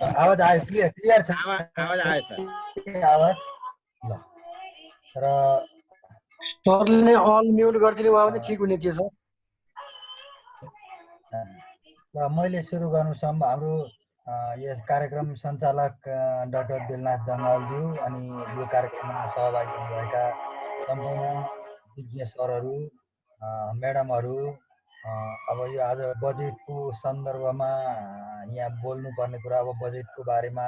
आवाज आयो? क्लियर छ आवाज आयो सर। आवाज? ल र सरले अल म्युट गरिदिनु भयो भने ठिक हुने थियो सर। ल मैले सुरु गर्नुसम्म हाम्रो यस कार्यक्रम सञ्चालक डाक्टर दिलनाथ जङ्गालज्यू अनि यो कार्यक्रममा सहभागी हुनुभएका सम्पूर्ण विज्ञ सरहरू, म्याडमहरू, अब यो आज बजेटको सन्दर्भमा यहाँ बोल्नुपर्ने कुरा, अब बजेटको बारेमा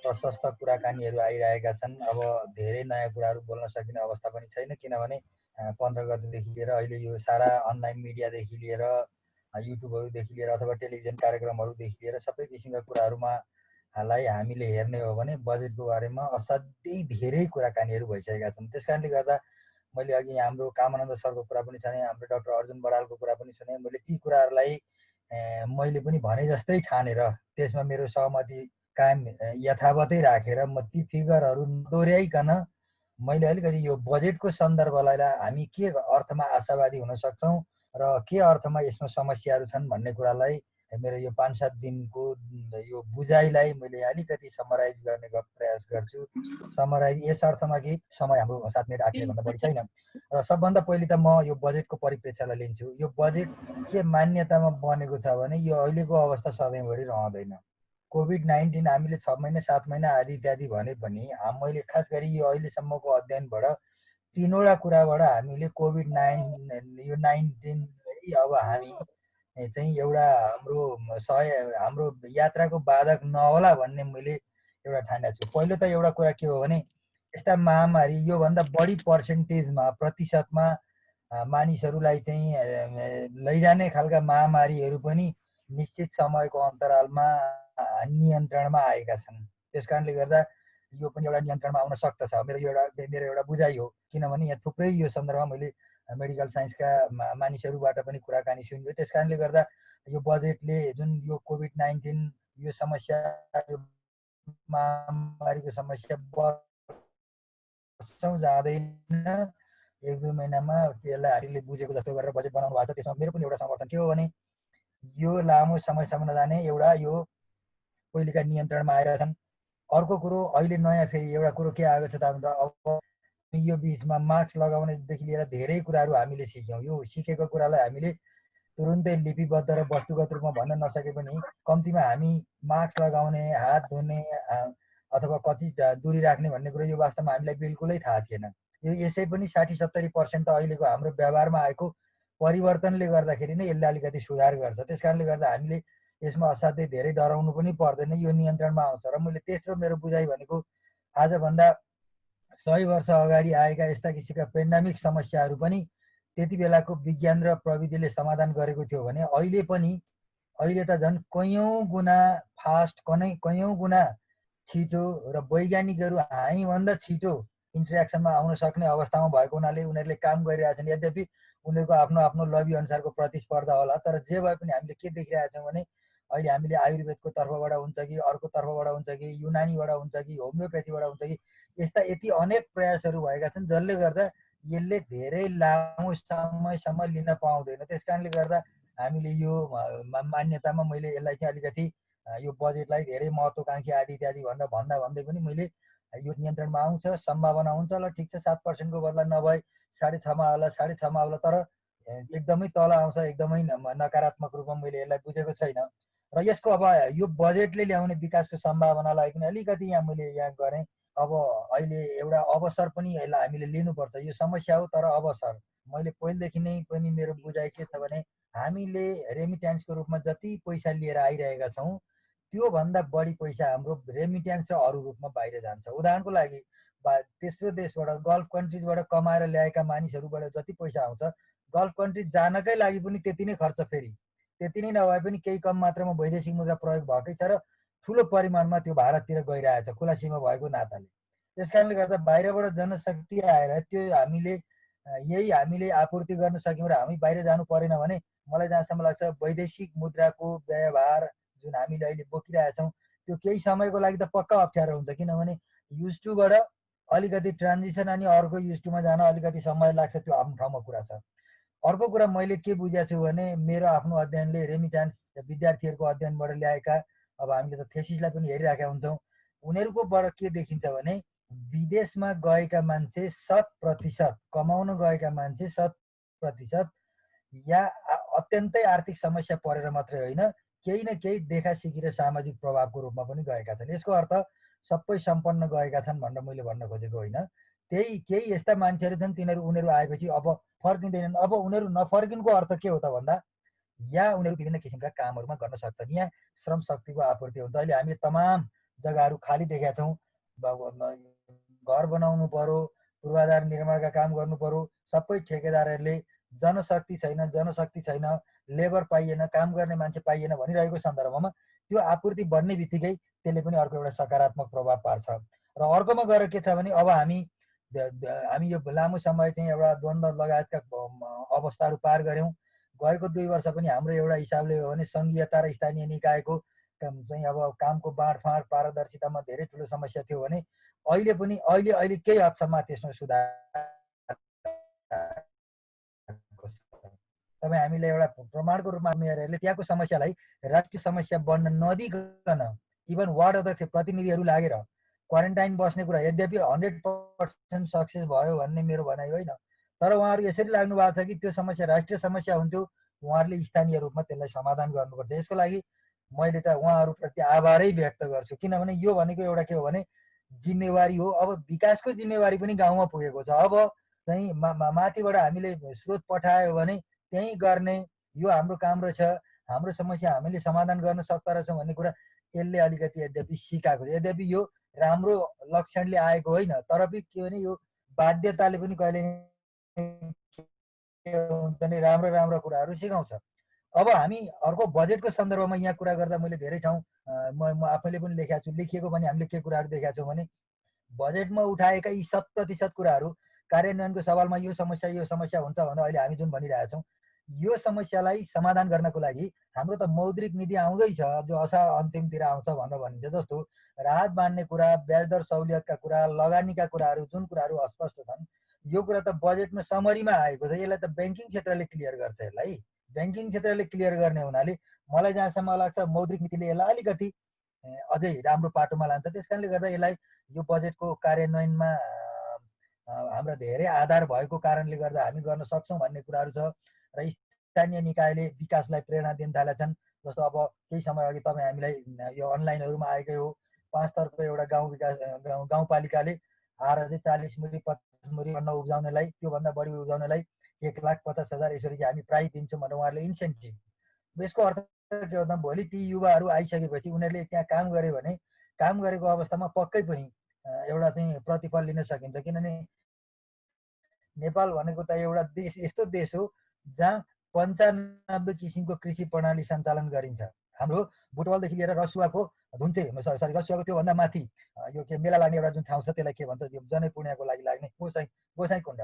प्रशस्त कुराकानीहरू आइरहेका छन्। अब धेरै नयाँ कुराहरू बोल्न सकिने अवस्था पनि छैन, किनभने 15 गतेदेखि लिएर अहिले यो सारा अनलाइन मिडियादेखि लिएर युट्युबहरूदेखि लिएर अथवा टेलिभिजन कार्यक्रमहरूदेखि लिएर सबै किसिमका कुराहरूमा हामीले हेर्ने हो भने बजेटको बारेमा असाध्यै धेरै कुराकानीहरू भइसकेका छन्। त्यस कारणले गर्दा मैले अघि हाम्रो कामानन्द सरको कुरा पनि सुने, हाम्रो डाक्टर अर्जुन बरालको कुरा पनि सुने। मैले ती कुराहरूलाई मैले पनि भने जस्तै ठानेर त्यसमा मेरो सहमति कायम यथावतै राखेर म ती फिगरहरू नदोर्याइकन मैले अलिकति यो बजेटको सन्दर्भलाई हामी के अर्थमा आशावादी हुन सक्छौँ र के अर्थमा यसमा समस्याहरू छन् भन्ने कुरालाई मेरो यो 5-7 दिनको यो बुझाइलाई मैले अलिकति समराइज गर्ने प्रयास गर्छु। समराइज यस अर्थमा कि समय हाम्रो 7 मिनट 8 मिनटभन्दा बढी छैन र सबभन्दा पहिले त म यो बजेटको परिप्रेक्ष्यलाई लिन्छु। यो बजेट के मान्यतामा बनेको छ भने यो अहिलेको अवस्था सधैँभरि रहँदैन। कोभिड-19 हामीले 6 महिना 7 महिना आदि इत्यादि भने पनि मैले खास गरी यो अहिलेसम्मको अध्ययनबाट 3वटा कुराबाट हामीले कोभिड-19 अब हामी चाहिँ एउटा हाम्रो यात्राको बाधक नहोला भन्ने मैले एउटा ठानेको छु। पहिलो त एउटा कुरा के हो भने यस्ता महामारी योभन्दा बढी पर्सेन्टेजमा प्रतिशतमा मानिसहरूलाई चाहिँ लैजाने खालका महामारीहरू पनि निश्चित समयको अन्तरालमा नियन्त्रणमा आएका छन्। त्यस कारणले गर्दा यो पनि एउटा नियन्त्रणमा आउन सक्दछ, मेरो एउटा बुझाइ हो। किनभने यहाँ थुप्रै यो सन्दर्भमा मैले मेडिकल साइन्सका मानिसहरूबाट पनि कुराकानी सुनियो। त्यस कारणले गर्दा यो बजेटले जुन यो कोभिड-19 यो समस्या, यो महामारीको समस्या वर्षौँ जाँदैन, 1-2 महिनामा त्यसलाई हामीले बुझेको जस्तो गरेर बजेट बनाउनु भएको छ। त्यसमा मेरो पनि एउटा समर्थन के हो भने यो लामो समयसम्म नजाने एउटा यो पहिलेका नियन्त्रणमा आएका छन्। अर्को कुरो अहिले नयाँ फेरि एउटा कुरो के आएको छ त भन्दा अब यो बिचमा मास्क लगाउनेदेखि लिएर धेरै कुराहरू हामीले सिक्यौँ। यो सिकेको कुरालाई हामीले तुरुन्तै लिपिबद्ध र वस्तुगत रूपमा भन्न नसके पनि कम्तीमा हामी मास्क लगाउने, हात धुने अथवा कति दूरी राख्ने भन्ने कुरो यो वास्तवमा हामीलाई बिल्कुलै थाहा थिएन। यो यसै पनि 60-70% त अहिलेको हाम्रो व्यवहारमा आएको परिवर्तनले गर्दाखेरि नै यसले अलिकति सुधार गर्छ। त्यस कारणले गर्दा हामीले यसमा असाध्यै धेरै डराउनु पनि पर्दैन, यो नियन्त्रणमा आउँछ। र मैले तेस्रो मेरो बुझाइ भनेको आजभन्दा 100 वर्ष अगाडि आएका यस्ता किसिमका पेन्डामिक समस्याहरू पनि त्यति बेलाको विज्ञान र प्रविधिले समाधान गरेको थियो भने अहिले त झन् कयौँ गुणा फास्ट, कयौँ गुणा छिटो र वैज्ञानिकहरू हामीभन्दा छिटो इन्टरेक्सनमा आउन सक्ने अवस्थामा भएको हुनाले उनीहरूले काम गरिरहेछन्। यद्यपि उनीहरूको आफ्नो आफ्नो लबी अनुसारको प्रतिस्पर्धा होला, तर जे भए पनि हामीले के देखिरहेछौँ भने अहिले हामीले आयुर्वेदको तर्फबाट हुन्छ कि अर्को तर्फबाट हुन्छ कि युनानीबाट हुन्छ कि होमियोप्याथीबाट हुन्छ कि यस्ता यति अनेक प्रयासहरू भएका छन् जसले गर्दा यसले धेरै लामो समयसम्म लिन पाउँदैन। त्यस कारणले गर्दा हामीले यो मान्यतामा मैले यसलाई चाहिँ अलिकति यो बजेटलाई धेरै महत्त्वकाङ्क्षी आदि इत्यादि भनेर भन्दै पनि मैले यो नियन्त्रणमा आउँछ, सम्भावना हुन्छ। ल ठिक छ, 7%को बदला नभए 6.5मा होला, 6.5मा होला, तर एकदमै तल आउँछ, एकदमै नकारात्मक रूपमा मैले यसलाई बुझेको छैन। र यसको अब यो बजेटले ल्याउने विकासको सम्भावनालाई पनि अलिकति मैले गरेँ। अब अहिले एउटा अवसर पनि यसलाई हामीले लिनुपर्छ। यो समस्या हो तर अवसर। मैले पहिलेदेखि नै पनि मेरो बुझाइ के छ भने हामीले रेमिट्यान्सको रूपमा जति पैसा लिएर आइरहेका छौँ त्योभन्दा बढी पैसा हाम्रो रेमिट्यान्स र अरू रूपमा बाहिर जान्छ। उदाहरणको लागि तेस्रो देशबाट, गल्फ कन्ट्रिजबाट कमाएर ल्याएका मानिसहरूबाट जति पैसा आउँछ गल्फ कन्ट्रिज जानकै लागि पनि त्यति नै खर्च, फेरि त्यति नै नभए पनि केही कम मात्रामा वैदेशिक मुद्रा प्रयोग भएकै छ र ठुलो परिमाणमा त्यो भारततिर गइरहेछ खुला सीमा भएको नाताले। त्यस कारणले गर्दा बाहिरबाट जनशक्ति आएर त्यो हामीले आपूर्ति गर्न सक्यौँ र हामी बाहिर जानु परेन भने मलाई जहाँसम्म लाग्छ वैदेशिक मुद्राको व्यवहार जुन हामीले अहिले बोकिरहेछौँ त्यो केही समयको लागि त पक्का अप्ठ्यारो हुन्छ। किनभने युज टुबाट अलिकति ट्रान्जिसन अनि अर्को युज टुमा जान अलिकति समय लाग्छ, त्यो आफ्नो ठाउँमा कुरा छ। अर्को कुरा मैले के बुझेको छु भने मेरो आफ्नो अध्ययनले रेमिट्यान्स विद्यार्थीहरूको अध्ययनबाट ल्याएका अब हामीले त थेसिसलाई पनि हेरिराखेका हुन्छौँ। उनीहरूकोबाट के देखिन्छ भने विदेशमा गएका मान्छे 100% कमाउन गएका मान्छे 100% या अत्यन्तै आर्थिक समस्या परेर मात्रै होइन, केही न केही देखासिखी र सामाजिक प्रभावको रूपमा पनि गएका छन्। यसको अर्थ सबै सम्पन्न गएका छन् भनेर मैले भन्न खोजेको होइन। केही यस्ता मान्छेहरू छन् उनीहरू आएपछि अब फर्किँदैनन्। अब उनीहरू नफर्किनुको अर्थ के हो त भन्दा यहाँ उनीहरू विभिन्न किसिमका कामहरूमा गर्न सक्छन्। यहाँ श्रम शक्तिको आपूर्ति हुन्छ। अहिले हामीले तमाम जग्गाहरू खाली देखेका छौँ। घर बनाउनु पर्यो, पूर्वाधार निर्माणका काम गर्नु पर्यो, सबै ठेकेदारहरूले जनशक्ति छैन, लेबर पाइएन, काम गर्ने मान्छे पाइएन भनिरहेको सन्दर्भमा त्यो आपूर्ति बढ्ने बित्तिकै त्यसले पनि अर्को एउटा सकारात्मक प्रभाव पार्छ। र अर्कोमा गएर के छ भने अब हामी यो लामो समय चाहिँ एउटा द्वन्द्व लगायतका अवस्थाहरू पार गऱ्यौँ। गएको 2 वर्ष पनि हाम्रो एउटा हिसाबले हो भने सङ्घीयता र स्थानीय निकायको चाहिँ अब कामको बाँडफाँड पारदर्शितामा धेरै ठुलो समस्या थियो भने अहिले केही हदसम्म त्यसमा सुधार। तपाईँ हामीले एउटा प्रमाणको रूपमा हेरेर त्यहाँको समस्यालाई राष्ट्रिय समस्या बन्न नदिकन इभन वार्ड अध्यक्ष प्रतिनिधिहरू लागेर क्वारेन्टाइन बस्ने कुरा यद्यपि 100% सक्सेस भयो भन्ने मेरो भनाइ होइन, तर उहाँहरू यसरी लाग्नु भएको छ कि त्यो समस्या राष्ट्रिय समस्या हुन्थ्यो, उहाँहरूले स्थानीय रूपमा त्यसलाई समाधान गर्नुपर्छ। यसको लागि मैले त उहाँहरूप्रति आभारै व्यक्त गर्छु, किनभने यो भनेको एउटा के हो भने जिम्मेवारी हो। अब विकासको जिम्मेवारी पनि गाउँमा पुगेको छ। अब चाहिँ माथिबाट हामीले स्रोत पठायो भने त्यहीँ गर्ने, यो हाम्रो काम रहेछ, हाम्रो समस्या हामीले समाधान गर्न सक्दो रहेछौँ भन्ने कुरा यसले अलिकति यद्यपि सिकाएको छ। यद्यपि यो राम्रो लक्षणले आएको होइन, तर पनि के भने यो बाध्यताले पनि कहिले हुन्छ नि राम्रो कुराहरू सिकाउँछ। अब हामी अर्को बजेटको सन्दर्भमा यहाँ कुरा गर्दा मैले धेरै ठाउँ म आफैले पनि लेखेको छु, लेखिएको पनि हामीले के कुराहरू देखाएको छौँ भने बजेटमा उठाएका यी 100% कुराहरू कार्यान्वयनको सवालमा यो समस्या हुन्छ भनेर अहिले हामी जुन भनिरहेछौँ, यो समस्यालाई समाधान गर्नको लागि हाम्रो त मौद्रिक नीति आउँदैछ जो असार अन्तिमतिर आउँछ भनेर भनिन्छ। जस्तो राहत बाँड्ने कुरा, ब्याजदर सहुलियतका कुरा, लगानीका कुराहरू, जुन कुराहरू अस्पष्ट छन्, यो कुरा त बजेटमा समरीमा आएको छ। यसलाई त ब्याङ्किङ क्षेत्रले क्लियर गर्छ। यसलाई ब्याङ्किङ क्षेत्रले क्लियर गर्ने हुनाले मलाई जहाँसम्म लाग्छ मौद्रिक नीतिले यसलाई अलिकति अझै राम्रो पाटोमा लान्छ। त्यस कारणले गर्दा यसलाई यो बजेटको कार्यान्वयनमा हाम्रा धेरै आधार भएको कारणले गर्दा हामी गर्न सक्छौँ भन्ने कुराहरू छ। र स्थानीय निकायले विकासलाई प्रेरणा दिन थालेका छन्। जस्तो अब केही समय अघि तपाईँ हामीलाई यो अनलाइनहरूमा आएकै हो, 5 तर्फको एउटा गाउँपालिकाले आएर चाहिँ 40 मुरी 50 मुरी अन्न उब्जाउनेलाई, त्योभन्दा बढी उब्जाउनेलाई 1,50,000 यसरी चाहिँ हामी प्राइज दिन्छौँ भनेर उहाँहरूले इन्सेन्टिभ। यसको अर्थ के हो त, भोलि ती युवाहरू आइसकेपछि उनीहरूले त्यहाँ काम गरे भने काम गरेको अवस्थामा पक्कै पनि एउटा चाहिँ प्रतिफल लिन सकिन्छ। किनभने नेपाल भनेको त एउटा देश, यस्तो देश हो जहाँ 95 किसिमको कृषि प्रणाली सञ्चालन गरिन्छ। हाम्रो बुटवलदेखि लिएर रसुवाको धुन्चे, रसुवाको त्योभन्दा माथि यो के मेला लाग्ने एउटा जुन ठाउँ छ त्यसलाई के भन्छ, जनै पुण्यको लागि लाग्ने गोसाइँकुण्ड,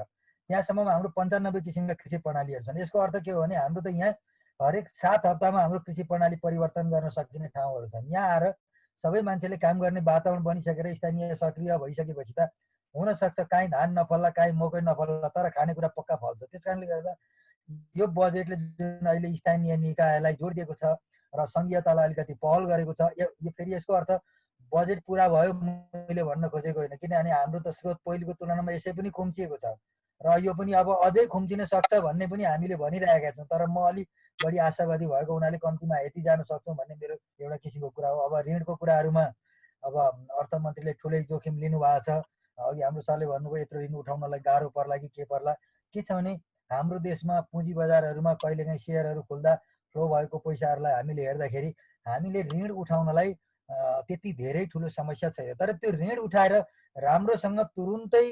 त्यहाँसम्ममा हाम्रो 95 किसिमका कृषि प्रणालीहरू छन्। यसको अर्थ के हो भने हाम्रो त यहाँ हरेक 7 हप्तामा हाम्रो कृषि प्रणाली परिवर्तन गर्न सकिने ठाउँहरू छन्। यहाँ आएर सबै मान्छेले काम गर्ने वातावरण बनिसकेर स्थानीय सक्रिय भइसकेपछि त हुनसक्छ काहीँ धान नफल्ला, काहीँ मकै नफल्ला, तर खानेकुरा पक्का फल्छ। त्यस कारणले गर्दा यो बजेटले जुन अहिले स्थानीय निकायलाई जोड दिएको छ र सङ्घीयतालाई अलिकति पहल गरेको छ, यो फेरि यसको अर्थ बजेट पुरा भयो मैले भन्न खोजेको होइन, किनभने हाम्रो त स्रोत पहिलेको तुलनामा यसै पनि खुम्चिएको छ र यो पनि अब अझै खुम्चिन सक्छ भन्ने पनि हामीले भनिरहेका छौँ। तर म अलिक बढी आशावादी भएको हुनाले कम्तीमा यति जान सक्छौँ भन्ने मेरो एउटा किसिमको कुरा हो। अब ऋणको कुराहरूमा अब अर्थमन्त्रीले ठुलै जोखिम लिनुभएको छ। अघि हाम्रो सरले भन्नुभयो यत्रो ऋण उठाउनलाई गाह्रो पर्ला कि के पर्ला। के छ भने हाम्रो देशमा पुँजी बजारहरूमा कहिलेकाहीँ सेयरहरू खुल्दा फ्लो भएको पैसाहरूलाई हामीले हेर्दाखेरि हामीले ऋण उठाउनलाई त्यति धेरै ठुलो समस्या छैन। तर त्यो ऋण उठाएर राम्रोसँग तुरुन्तै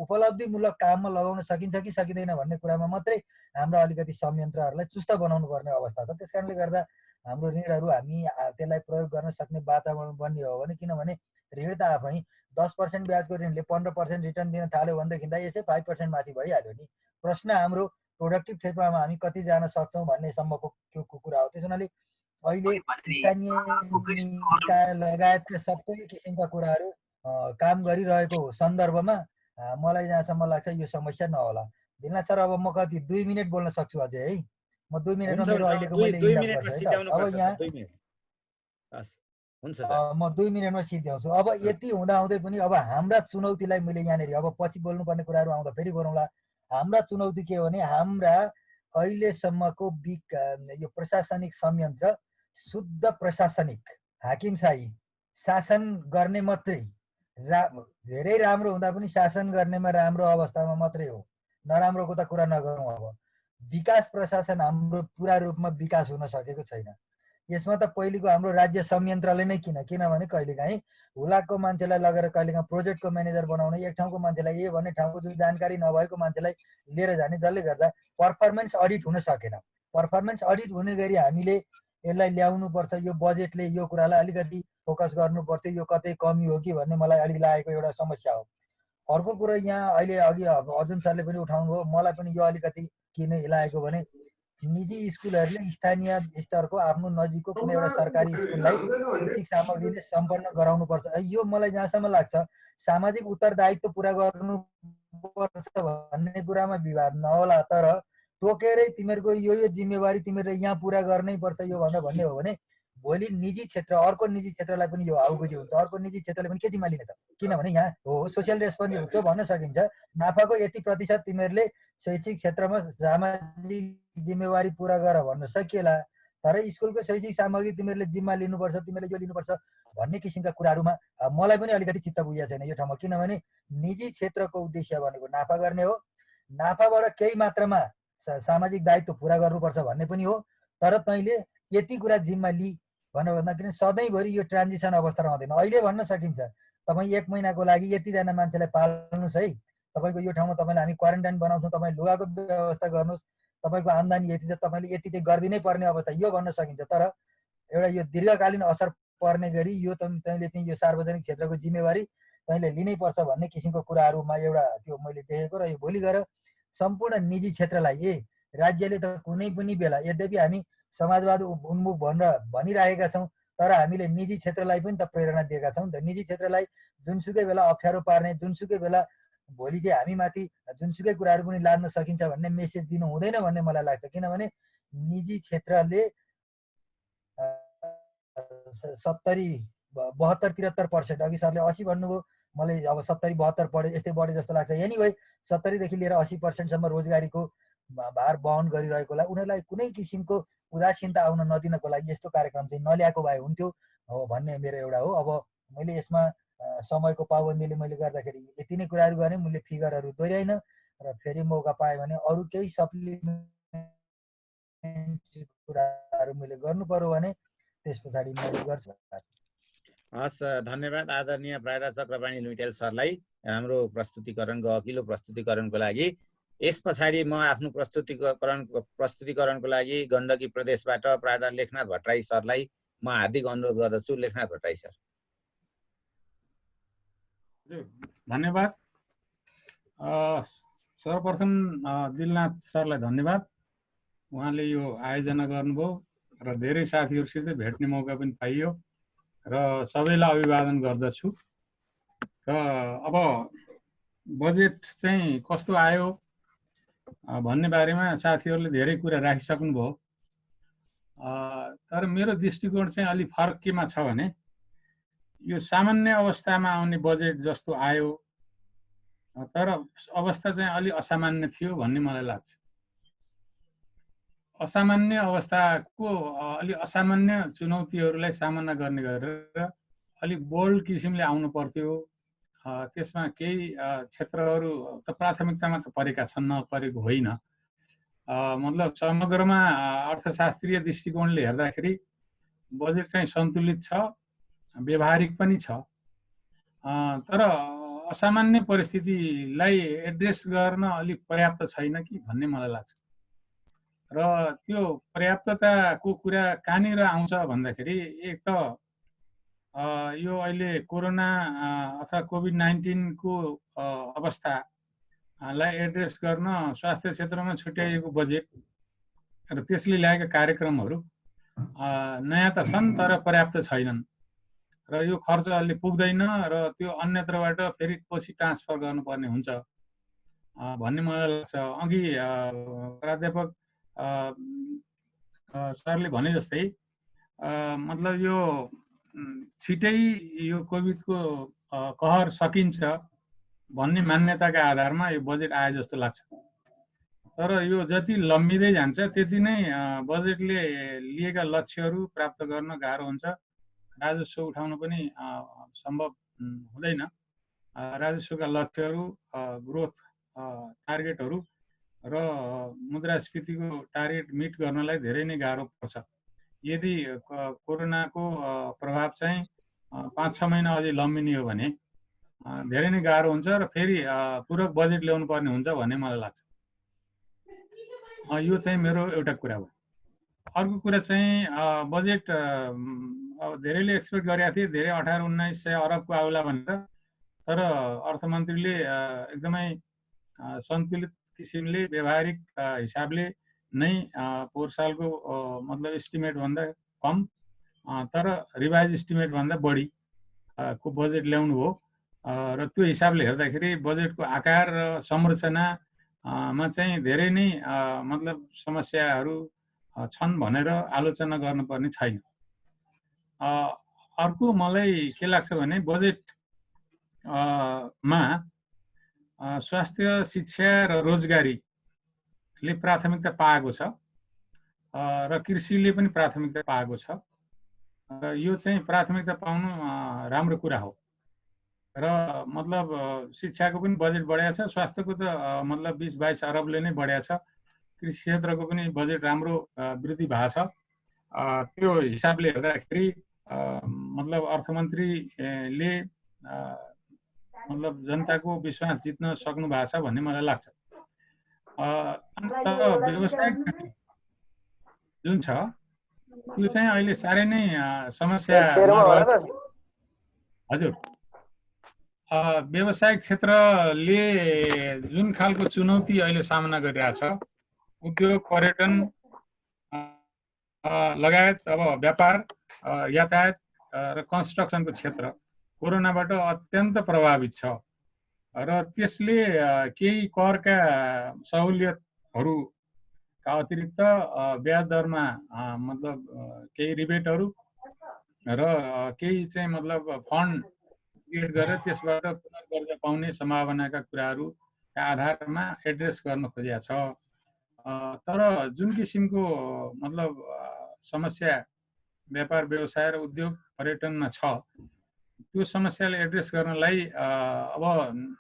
उपलब्धिमूलक काममा लगाउन सकिन्छ कि सकिँदैन भन्ने कुरामा मात्रै हाम्रो अलिकति संयन्त्रहरूलाई चुस्त बनाउनु पर्ने अवस्था छ। त्यस कारणले गर्दा हाम्रो ऋणहरू हामी त्यसलाई प्रयोग गर्न सक्ने वातावरण बन्ने हो भने, किनभने ऋण त आफै 10% ब्याजको ऋणले 15% रिटर्न दिन थाल्यो भनेदेखि त यसै 5% माथि भइहाल्यो नि। प्रश्न हाम्रो प्रोडक्टिभ क्षेत्रमा हामी कति जान सक्छौँ भन्ने सम्मको त्यो कुरा हो। त्यस हुनाले अहिले स्थानीय निकाय लगायतका सबै किसिमका कुराहरू काम गरिरहेको सन्दर्भमा मलाई जहाँसम्म लाग्छ यो समस्या नहोला। भिल्ला सर, अब म कति 2 मिनट बोल्न सक्छु अझै है? म 2 मिनटमा मेरो अहिलेको मैले इन्डप गर्छु है त। अब यहाँ हस् हुन्छ सर म 2 मिनेटमा सिद्ध्याउँछु। अब यति हुँदाहुँदै पनि अब हाम्रा चुनौतीलाई मैले यहाँनिर अब पछि बोल्नुपर्ने कुराहरू आउँदा फेरि गरौँला। हाम्रा चुनौती के हो भने हाम्रा अहिलेसम्मको यो प्रशासनिक संयन्त्र शुद्ध प्रशासनिक हाकिमशाही शासन गर्ने मात्रै धेरै राम्रो हुँदा पनि शासन गर्नेमा राम्रो अवस्थामा मात्रै हो। नराम्रोको त कुरा नगरौँ। अब विकास प्रशासन हाम्रो पुरा रूपमा विकास हुन सकेको छैन। यसमा त पहिलेको हाम्रो राज्य संयन्त्रले नै किनभने कहिलेकाहीँ हुलाकको मान्छेलाई लगेर कहिलेकाहीँ प्रोजेक्टको म्यानेजर बनाउने, एक ठाउँको मान्छेलाई ए भन्ने ठाउँको जुन जानकारी नभएको मान्छेलाई लिएर जाने, जसले गर्दा पर्फर्मेन्स अडिट हुन सकेन। पर्फर्मेन्स अडिट हुने गरी हामीले यसलाई ल्याउनुपर्छ। यो बजेटले यो कुरालाई अलिकति फोकस गर्नुपर्थ्यो। यो कतै कमी हो कि भन्ने मलाई अलिक लागेको एउटा समस्या हो। अर्को कुरो यहाँ अहिले अघि अर्जुन सरले पनि उठाउनु भयो, मलाई पनि यो अलिकति किन लागेको भने निजी स्कुलहरूले स्थानीय स्तरको आफ्नो नजिकको कुनै एउटा सरकारी स्कुललाई शैक्षिक सामग्रीले सम्पन्न गराउनुपर्छ। यो मलाई जहाँसम्म लाग्छ सामाजिक उत्तरदायित्व पुरा गर्नुपर्छ भन्ने कुरामा विवाद नहोला, तर तोकेरै तिमीहरूको यो जिम्मेवारी तिमीहरूले यहाँ पुरा गर्नै पर्छ यो भनेर भन्ने हो भने भोलि निजी क्षेत्र अर्को निजी क्षेत्रलाई पनि यो आउगुजी हुन्छ। अर्को निजी क्षेत्रले पनि के जिम्मा लिने त? किनभने यहाँ हो सोसियल रेस्पोन्सिबिलिटी त्यो भन्न सकिन्छ। नाफाको यति प्रतिशत तिमीहरूले शैक्षिक क्षेत्रमा सामाजिक जिम्मेवारी पुरा गर भन्न सकिएला, तर स्कुलको शैक्षिक सामग्री तिमीहरूले जिम्मा लिनुपर्छ, तिमीले यो लिनुपर्छ भन्ने किसिमका कुराहरूमा मलाई पनि अलिकति चित्त बुझेको छैन यो ठाउँमा। किनभने निजी क्षेत्रको उद्देश्य भनेको नाफा गर्ने हो, नाफाबाट केही मात्रामा सामाजिक दायित्व पुरा गर्नुपर्छ भन्ने पनि हो। तर तैँले यति कुरा जिम्मा लि भनेर भन्दाखेरि सधैँभरि यो ट्रान्जिसन अवस्था रहँदैन। अहिले भन्न सकिन्छ तपाईँ 1 महिनाको लागि यतिजना मान्छेलाई पाल्नुहोस् है, तपाईँको यो ठाउँमा तपाईँलाई हामी क्वारेन्टाइन बनाउँछौँ, तपाईँ लुगाको व्यवस्था गर्नुहोस्, तपाईँको आम्दानी यति छ, तपाईँले यति चाहिँ गरिदिनै पर्ने अवस्था यो भन्न सकिन्छ। तर एउटा यो दीर्घकालीन असर पर्ने गरी यो तैँले चाहिँ यो सार्वजनिक क्षेत्रको जिम्मेवारी तैँले लिनै पर्छ भन्ने किसिमको कुराहरूमा एउटा त्यो मैले देखेको। र यो भोलि गएर सम्पूर्ण निजी क्षेत्रलाई राज्यले त कुनै पनि बेला, यद्यपि हामी समाजवाद उन्मुख भनेर भनिरहेका छौँ, तर हामीले निजी क्षेत्रलाई पनि त प्रेरणा दिएका छौँ नि त। निजी क्षेत्रलाई जुनसुकै बेला अप्ठ्यारो पार्ने, जुनसुकै बेला भोलि चाहिँ हामीमाथि जुनसुकै कुराहरू पनि लाद्न सकिन्छ भन्ने मेसेज दिनु हुँदैन भन्ने मलाई लाग्छ। किनभने निजी क्षेत्रले 70-72-73% अघि सरले 80 भन्नुभयो, मलाई अब 70-72 पढे यस्तै बढे जस्तो लाग्छ। एनिवे 70 देखि लिएर 80% सम्म रोजगारीको भार वहन गरिरहेकोलाई उनीहरूलाई कुनै किसिमको उदासीनता आउन नदिनको लागि यस्तो कार्यक्रम चाहिँ नल्याएको भए हुन्थ्यो भन्ने मेरो एउटा हो। अब मैले यसमा समयको पाबन्दीले मैले गर्दाखेरि यति नै कुराहरू गरेँ। मैले फिगरहरू दोहोऱ्याइन र फेरि मौका पाएँ भने अरू केही सप्लिमेन्ट्री कुराहरू मैले गर्नु पर्यो भने त्यस पछाडि मैले गर्छु। हस्, धन्यवाद आदरणीय प्रायरा चक्रपाणी लुइटेल सरलाई राम्रो प्रस्तुतिकरण, गहकिलो प्रस्तुतिकरणको लागि। यस पछाडि म आफ्नो प्रस्तुतिकरणको लागि गण्डकी प्रदेशबाट प्रायरा लेखनाथ भट्टराई सरलाई म हार्दिक अनुरोध गर्दछु। लेखनाथ भट्टराई सर। धन्यवाद। सर्वप्रथम दिलनाथ सरलाई धन्यवाद, उहाँले यो आयोजना गर्नुभयो र धेरै साथीहरूसित भेट्ने मौका पनि पाइयो र सबैलाई अभिवादन गर्दछु। र अब बजेट चाहिँ कस्तो आयो भन्ने बारेमा साथीहरूले धेरै कुरा राखिसक्नुभयो, तर मेरो दृष्टिकोण चाहिँ अलिक फरक केमा छ भने यो सामान्य अवस्थामा आउने बजेट जस्तो आयो, तर अवस्था चाहिँ अलि असामान्य थियो भन्ने मलाई लाग्छ। असामान्य अवस्थाको अलि असामान्य चुनौतीहरूलाई सामना गर्ने गरेर अलिक बोल्ड किसिमले आउनु पर्थ्यो। त्यसमा केही क्षेत्रहरू त प्राथमिकतामा त परेका छन्, नपरेको होइन। मतलब समग्रमा अर्थशास्त्रीय दृष्टिकोणले हेर्दाखेरि बजेट चाहिँ सन्तुलित छ, व्यवहारिक पनि छ, तर असामान्य परिस्थितिलाई एड्रेस गर्न अलिक पर्याप्त छैन कि भन्ने मलाई लाग्छ। र त्यो पर्याप्तताको कुरा कहाँनिर आउँछ भन्दाखेरि एक त यो अहिले कोरोना अथवा कोभिड-19 को अवस्थालाई एड्रेस गर्न स्वास्थ्य क्षेत्रमा छुट्याइएको बजेट र त्यसले ल्याएका कार्यक्रमहरू नयाँ त छन् तर पर्याप्त छैनन् र यो खर्च अलि पुग्दैन र त्यो अन्यत्रबाट फेरि पछि ट्रान्सफर गर्नुपर्ने हुन्छ भन्ने मलाई लाग्छ। अघि प्राध्यापक सरले भने जस्तै मतलब यो छिटै यो कोभिडको कहर सकिन्छ भन्ने मान्यताका आधारमा यो बजेट आए जस्तो लाग्छ। तर यो जति लम्बिँदै जान्छ त्यति नै बजेटले लिएका लक्ष्यहरू प्राप्त गर्न गाह्रो हुन्छ। राजस्व उठाउन पनि सम्भव हुँदैन। राजस्वका लक्ष्यहरू, ग्रोथ टार्गेटहरू र मुद्रास्फीतिको टार्गेट मिट गर्नलाई धेरै नै गाह्रो पर्छ। यदि कोरोनाको प्रभाव चाहिँ 5-6 महिना अझै लम्बिने हो भने धेरै नै गाह्रो हुन्छ र फेरि पूरक बजेट ल्याउनु पर्ने हुन्छ भन्ने मलाई लाग्छ। यो चाहिँ मेरो एउटा कुरा हो। अर्को कुरा चाहिँ बजेट धेरैले एक्सपेक्ट गरेका थिए धेरै 1800-1900 अरबको आउला भनेर, तर अर्थमन्त्रीले एकदमै सन्तुलित किसिमले व्यावहारिक हिसाबले नै पोहोर सालको मतलब एस्टिमेट भन्दा कम तर रिभाइज एस्टिमेट भन्दा बढी को बजेट ल्याउनु हो र त्यो हिसाबले हेर्दाखेरि बजेटको आकार र संरचनामा चाहिँ धेरै नै मतलब समस्याहरू छन् भनेर आलोचना गर्नुपर्ने छैन। अर्को मलाई के लाग्छ भने बजेटमा स्वास्थ्य, शिक्षा र रोजगारीले प्राथमिकता पाएको छ र कृषिले पनि प्राथमिकता पाएको छ र यो चाहिँ प्राथमिकता पाउनु राम्रो कुरा हो। र मतलब शिक्षाको पनि बजेट बढाएको छ, स्वास्थ्यको त मतलब 20-22 अरबले नै बढाएको छ, कृषि क्षेत्रको पनि बजेट राम्रो वृद्धि भएको छ। त्यो हिसाबले हेर्दाखेरि मतलब अर्थमन्त्रीले मतलब जनताको विश्वास जित्न सक्नु भएको छ भन्ने मलाई लाग्छ। तर व्यावसायिक जुन छ त्यो चाहिँ अहिले साह्रै नै समस्यामा रहेको छ। हजुर, व्यावसायिक क्षेत्रले जुन खालको चुनौती अहिले सामना गरिरहेछ, उद्योग, पर्यटन लगायत अब व्यापार, यातायात र कन्स्ट्रक्सनको क्षेत्र कोरोनाबाट अत्यन्त प्रभावित छ र त्यसले केही करका सहुलियतहरूका अतिरिक्त ब्याज दरमा मतलब केही रिबेटहरू र केही चाहिँ मतलब फन्ड क्रिएट गरेर त्यसबाट पुनर्कर्जा पाउने सम्भावनाका कुराहरूका आधारमा एड्रेस गर्न खोजेको छ। तर जुन किसिमको मतलब समस्या व्यापार, व्यवसाय र उद्योग, पर्यटनमा छ, त्यो समस्यालाई एड्रेस गर्नलाई अब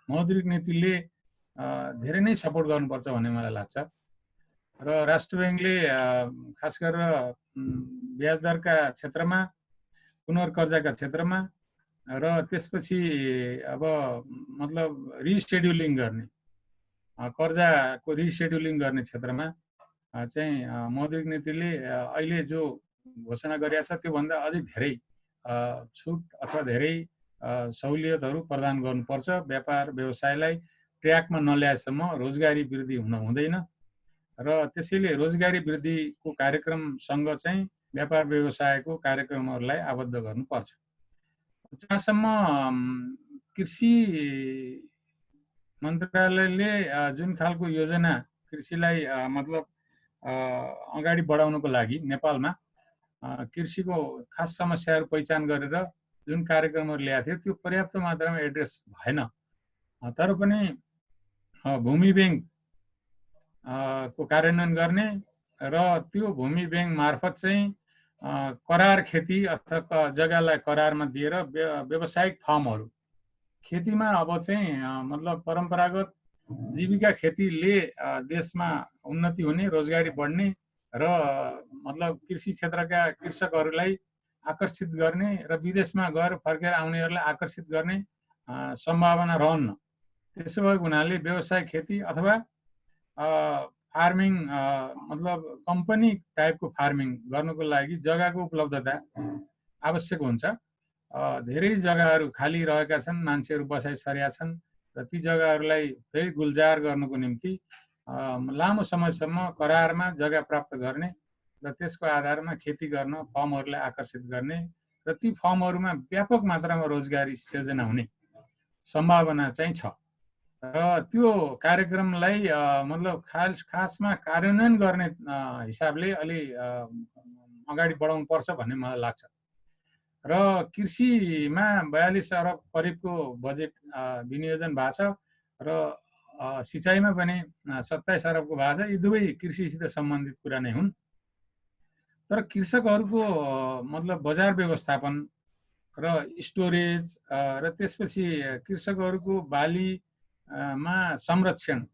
मौद्रिक नीतिले धेरै नै सपोर्ट गर्नुपर्छ भन्ने मलाई लाग्छ र राष्ट्र ब्याङ्कले खास गरेर ब्याज दरका क्षेत्रमा, पुनर्कर्जाका क्षेत्रमा र त्यसपछि अब मतलब रिसेड्युलिङ गर्ने, कर्जाको रिसेड्युलिङ गर्ने क्षेत्रमा चाहिँ मौद्रिक नीतिले अहिले जो घोषणा गरेको छ त्योभन्दा अझै धेरै छुट अथवा धेरै सहुलियतहरू प्रदान गर्नुपर्छ। व्यापार व्यवसायलाई ट्र्याकमा नल्याएसम्म रोजगारी वृद्धि हुन हुँदैन र त्यसैले रोजगारी वृद्धिको कार्यक्रमसँग चाहिँ व्यापार व्यवसायको कार्यक्रमहरूलाई आबद्ध गर्नुपर्छ। जहाँसम्म कृषि मन्त्रालयले जुन खालको योजना कृषिलाई मतलब अगाडि बढाउनको लागि नेपालमा कृषिको खास समस्याहरू पहिचान गरेर जुन कार्यक्रमहरू ल्याएको थियो त्यो पर्याप्त मात्रामा एड्रेस भएन। तर पनि भूमि ब्याङ्क को कार्यान्वयन गर्ने र त्यो भूमि ब्याङ्क मार्फत चाहिँ करार खेती अथवा जग्गालाई करारमा दिएर व्यावसायिक फार्महरू खेतीमा अब चाहिँ मतलब परम्परागत जीविका खेतीले देशमा उन्नति हुने, रोजगारी बढ्ने र मतलब कृषि क्षेत्रका कृषकहरूलाई आकर्षित गर्ने र विदेशमा गएर फर्केर आउनेहरूलाई आकर्षित गर्ने सम्भावना रहन्न। त्यसो भएको हुनाले व्यवसाय खेती अथवा फार्मिङ मतलब कम्पनी टाइपको फार्मिङ गर्नको लागि जग्गाको उपलब्धता आवश्यक हुन्छ। धेरै जग्गाहरू खाली रहेका छन्, मान्छेहरू बसाइ सरेका छन् र ती जग्गाहरूलाई फेरि गुलजार गर्नको निम्ति लामो समयसम्म करारमा जग्गा प्राप्त गर्ने र त्यसको आधारमा खेती गर्न फर्महरूलाई आकर्षित गर्ने र ती फर्महरूमा व्यापक मात्रामा रोजगारी सिर्जना हुने सम्भावना चाहिँ छ र त्यो कार्यक्रमलाई मतलब खासमा कार्यान्वयन गर्ने हिसाबले अलि अगाडि बढाउनु पर्छ भन्ने मलाई लाग्छ र कृषिमा 42 अरब करिबको बजेट विनियोजन भएको छ र सिँचाइमा पनि 27 अरबको भएको छ। यी दुवै कृषिसित सम्बन्धित कुरा नै हुन्। तर कृषकहरूको मतलब बजार व्यवस्थापन र स्टोरेज र त्यसपछि कृषकहरूको बालीमा संरक्षण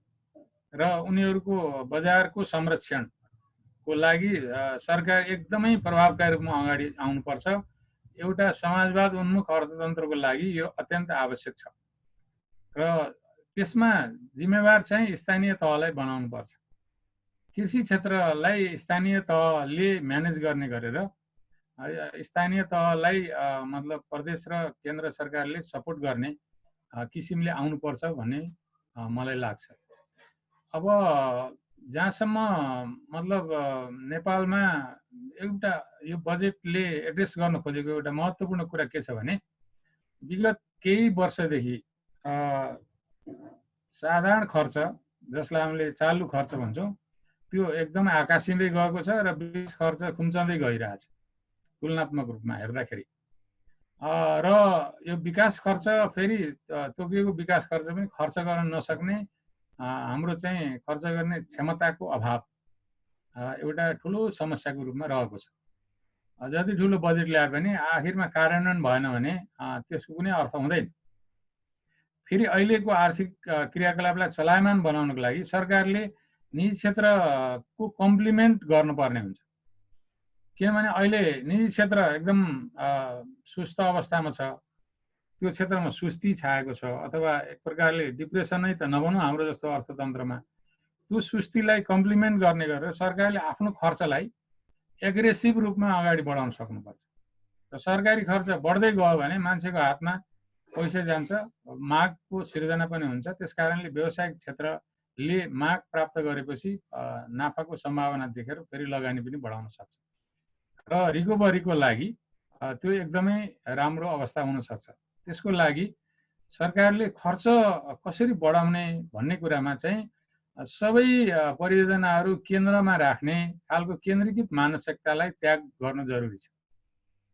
र उनीहरूको बजारको संरक्षणको लागि सरकार एकदमै प्रभावकारी रूपमा अगाडि आउनुपर्छ। एउटा समाजवाद उन्मुख अर्थतन्त्रको लागि यो अत्यन्त आवश्यक छ र त्यसमा जिम्मेवार चाहिँ स्थानीय तहलाई बनाउनुपर्छ। कृषि क्षेत्रलाई स्थानीय तहले म्यानेज गर्ने गरेर स्थानीय तहलाई मतलब प्रदेश र केन्द्र सरकारले सपोर्ट गर्ने किसिमले आउनुपर्छ भन्ने मलाई लाग्छ। अब जहाँसम्म मतलब नेपालमा एउटा यो बजेटले एड्रेस गर्न खोजेको एउटा महत्त्वपूर्ण कुरा के छ भने विगत केही वर्षदेखि साधारण खर्च जसलाई हामीले चालु खर्च भन्छौँ त्यो एकदमै आकाशिँदै गएको छ र विकास खर्च खुम्चँदै गइरहेछ तुलनात्मक रूपमा हेर्दाखेरि। र यो विकास खर्च फेरि तोकिएको विकास खर्च पनि खर्च गर्न नसक्ने हाम्रो चाहिँ खर्च गर्ने क्षमताको अभाव एउटा ठुलो समस्याको रूपमा रहेको छ। जति ठुलो बजेट ल्याए पनि आखिरमा कार्यान्वयन भएन भने त्यसको कुनै अर्थ हुँदैन। फेरि अहिलेको आर्थिक क्रियाकलापलाई चलायमान बनाउनको लागि सरकारले निजी क्षेत्रको कम्प्लिमेन्ट गर्नुपर्ने हुन्छ। किनभने अहिले निजी क्षेत्र एकदम सुस्त अवस्थामा छ, त्यो क्षेत्रमा सुस्ती छाएको छ अथवा एक प्रकारले डिप्रेसनै त नभनौँ हाम्रो जस्तो अर्थतन्त्रमा। त्यो सुस्तीलाई कम्प्लिमेन्ट गर्ने गरेर सरकारले आफ्नो खर्चलाई एग्रेसिभ रूपमा अगाडि बढाउन सक्नुपर्छ। र सरकारी खर्च बढ्दै गयो भने मान्छेको हातमा पैसा जान्छ, मागको सिर्जना पनि हुन्छ। त्यस कारणले व्यावसायिक क्षेत्रले माग प्राप्त गरेपछि नाफाको सम्भावना देखेर फेरि लगानी पनि बढाउन सक्छ र रिकभरीको लागि त्यो एकदमै राम्रो अवस्था हुन सक्छ। त्यसको लागि सरकारले खर्च कसरी बढाउने भन्ने कुरामा चाहिँ सबै परियोजनाहरू केन्द्रमा राख्ने खालको केन्द्रीकृत मानसिकतालाई त्याग गर्न जरुरी छ।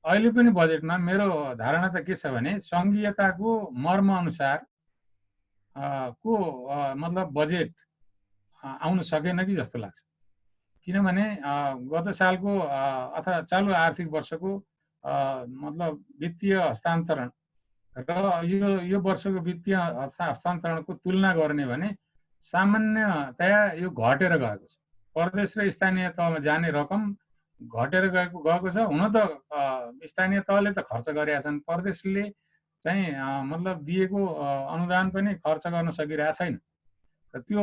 अहिले पनि बजेटमा मेरो धारणा त के छ भने सङ्घीयताको मर्म अनुसार को मतलब बजेट आउन सकेन कि जस्तो लाग्छ। किनभने गत सालको अथवा चालु आर्थिक वर्षको मतलब वित्तीय हस्तान्तरण र यो वर्षको वित्तीय हस्तान्तरणको तुलना गर्ने भने सामान्यतया यो घटेर गएको छ। प्रदेश र स्थानीय तहमा जाने रकम घटेर गएको छ। हुन त स्थानीय तहले त खर्च गरेका छन्, प्रदेशले चाहिँ मतलब दिएको अनुदान पनि खर्च गर्न सकिरहेको छैन। र त्यो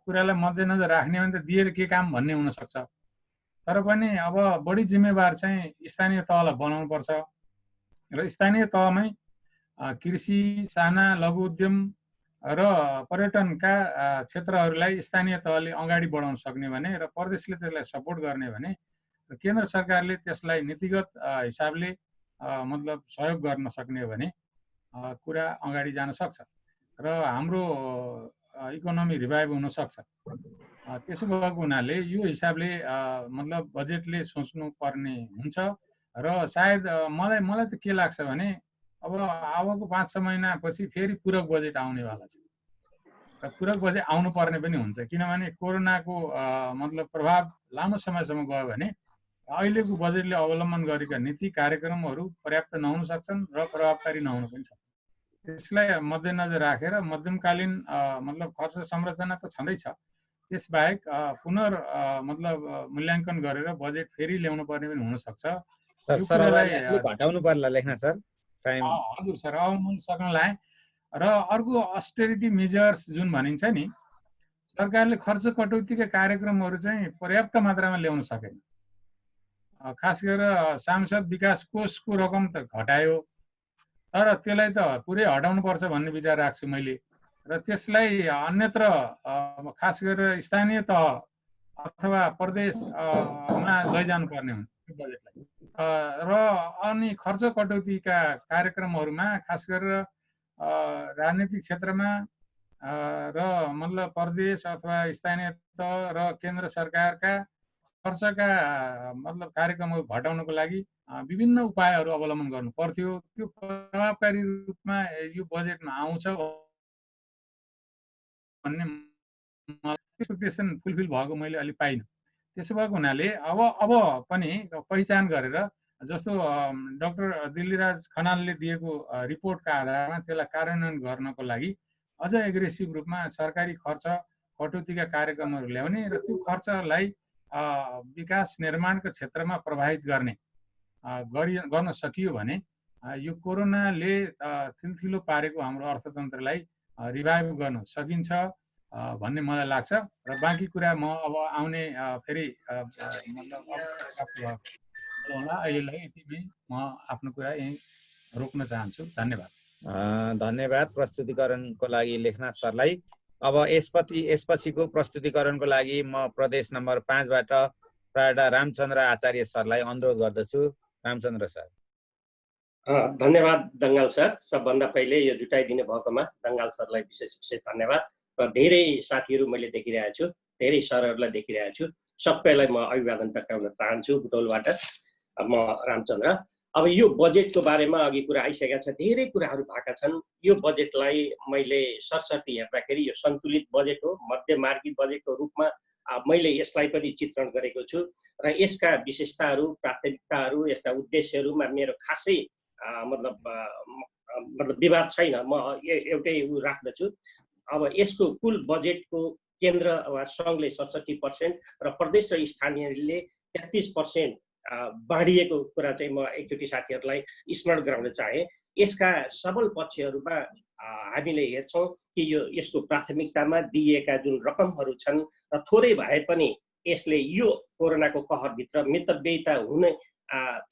कुरालाई मध्यनजर राख्ने भने त दिएर के काम भन्ने हुनसक्छ। तर पनि अब बढी जिम्मेवार चाहिँ स्थानीय तहलाई बनाउनुपर्छ र स्थानीय तहमै कृषि, साना लघु उद्यम र पर्यटनका क्षेत्रहरूलाई स्थानीय तहले अगाडि बढाउन सक्ने भने र प्रदेशले त्यसलाई सपोर्ट गर्ने भने र केन्द्र सरकारले त्यसलाई नीतिगत हिसाबले मतलब सहयोग गर्न सक्ने भने कुरा अगाडि जान सक्छ र हाम्रो इकोनोमी रिभाइभ हुन सक्छ। त्यसो भएको हुनाले यो हिसाबले मतलब बजेटले सोच्नु पर्ने हुन्छ र सायद मलाई त के लाग्छ भने अब अबको 5-6 महिनापछि फेरि पूरक बजेट आउनेवाला छ र पूरक बजेट आउनुपर्ने पनि हुन्छ। किनभने कोरोनाको मतलब प्रभाव लामो समयसम्म गयो भने अहिलेको बजेटले अवलम्बन गरेका नीति कार्यक्रमहरू पर्याप्त नहुन सक्छन् र प्रभावकारी नहुन पनि सक्छ। त्यसलाई मध्यनजर राखेर मध्यमकालीन मतलब खर्च संरचना त छँदैछ, त्यसबाहेक मतलब मूल्याङ्कन गरेर बजेट फेरि ल्याउनु पर्ने पनि हुनसक्छ। घटाउनु पर्ला लेख्न सर टाइम। हजुर सर, अब मैले सक्न लाएँ। र अर्को अस्टेरिटी मेजर्स जुन भनिन्छ नि, सरकारले खर्च कटौतीका कार्यक्रमहरू चाहिँ पर्याप्त मात्रामा ल्याउन सकेन। खास गरेर सांसद विकास कोषको रकम त घटायो, तर त्यसलाई त पुरै हटाउनुपर्छ भन्ने विचार राख्छु मैले र त्यसलाई अन्यत्र खास गरेर स्थानीय तह अथवा प्रदेशमा लैजानुपर्ने हुन्छ बजेटलाई। र अनि खर्च कटौतीका कार्यक्रमहरूमा खास गरेर राजनीतिक क्षेत्रमा र मतलब प्रदेश अथवा स्थानीय तह र केन्द्र सरकारका खर्चका मतलब कार्यक्रमहरू घटाउनको लागि विभिन्न उपायहरू अवलम्बन गर्नु पर्थ्यो। त्यो प्रभावकारी रूपमा यो बजेटमा आउँछ भन्ने एक्सपेक्टेसन फुलफिल भएको मैले अलि पाइनँ। त्यसो भएको हुनाले अब पनि पहिचान गरेर जस्तो डाक्टर दिल्लीराज खनालले दिएको रिपोर्टका आधारमा त्यसलाई कार्यान्वयन गर्नको लागि अझ एग्रेसिभ रूपमा सरकारी खर्च कटौतीका कार्यक्रमहरू ल्याउने र त्यो खर्चलाई विकास निर्माणको क्षेत्रमा प्रभावित गर्न सकियो भने यो कोरोनाले थिलथिलो पारेको हाम्रो अर्थतन्त्रलाई रिभाइभ गर्न सकिन्छ भन्ने मलाई लाग्छ। र बाँकी कुरा म अब आउने फेरि मतलब होला। अहिलेलाई यतिमै म आफ्नो कुरा यहीँ रोक्न चाहन्छु। धन्यवाद। धन्यवाद प्रस्तुतिकरणको लागि लेखनाथ सरलाई। अब यसपछिको प्रस्तुतिकरणको लागि म प्रदेश नम्बर 5 बाट प्रायः रामचन्द्र आचार्य सरलाई अनुरोध गर्दछु। रामचन्द्र सर। धन्यवाद दङ्गाल सर। सबभन्दा पहिले यो जुटाइदिनु भएकोमा दङ्गाल सरलाई विशेष धन्यवाद। र धेरै साथीहरू मैले देखिरहेको छु, धेरै सरहरूलाई देखिरहेको छु, सबैलाई म अभिवादन टक्राउन चाहन्छु बुटोलबाट। म रामचन्द्र। अब यो बजेटको बारेमा अघि कुरा आइसकेका छ, धेरै कुराहरू भएका छन्। यो बजेटलाई मैले सरसर्ती हेर्दाखेरि यो सन्तुलित बजेट हो, मध्यमार्गी बजेटको रूपमा मैले यसलाई पनि चित्रण गरेको छु। र यसका विशेषताहरू, प्राथमिकताहरू, यसका उद्देश्यहरूमा मेरो खासै मतलब विवाद छैन। म एउटै राख्दछु। अब यसको कुल बजेटको केन्द्र वा सङ्घले 67% र प्रदेश र स्थानीयले 33% बाँडिएको कुरा चाहिँ म एकचोटि साथीहरूलाई स्मरण गराउन चाहे। यसका सबल पक्षहरूमा हामीले हेर्छौँ कि यसको प्राथमिकतामा दिएका जुन रकमहरू छन् र थोरै भए पनि यसले यो कोरोनाको कहरभित्र मितव्ययिता हुने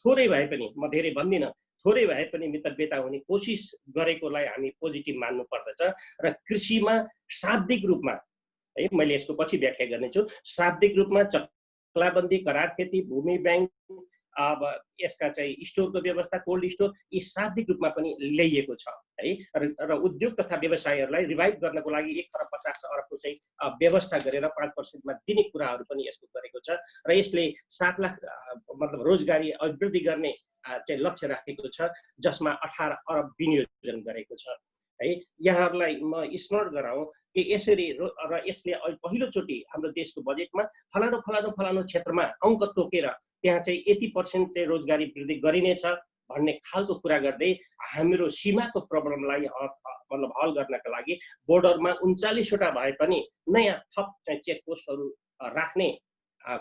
थोरै भए पनि, म धेरै भन्दिनँ, थोरै भए पनि मितव्ययिता हुने कोसिस गरेकोलाई हामी पोजिटिभ मान्नु पर्दछ। र कृषिमा शाब्दिक रूपमा है, मैले यसको पछि व्याख्या गर्नेछु, शाब्दिक रूपमा चक्लाबन्दी, करार खेती, भूमि बैंक, अब यसका चाहिँ स्टोरको व्यवस्था, कोल्ड स्टोर, यी शाब्दिक रूपमा पनि ल्याइएको छ है। र उद्योग तथा व्यवसायहरूलाई रिभाइभ गर्नको लागि 1,50 अरबको चाहिँ व्यवस्था गरेर 5%मा दिने कुराहरू पनि यसको गरेको छ। र यसले 7 लाख मतलब रोजगारी अभिवृद्धि गर्ने चाहिँ लक्ष्य राखेको छ, जसमा 18 अरब विनियोजन गरेको छ है। यहाँहरूलाई म स्मरण गराउँ कि यसरी र यसले पहिलोचोटि हाम्रो देशको बजेटमा फलानु क्षेत्रमा अङ्क तोकेर त्यहाँ चाहिँ 80% चाहिँ रोजगारी वृद्धि गरिनेछ भन्ने खालको कुरा गर्दै हाम्रो सीमाको प्रब्लमलाई मतलब हल गर्नका लागि बोर्डरमा 39वटा भए पनि नयाँ थप चाहिँ चेकपोस्टहरू राख्ने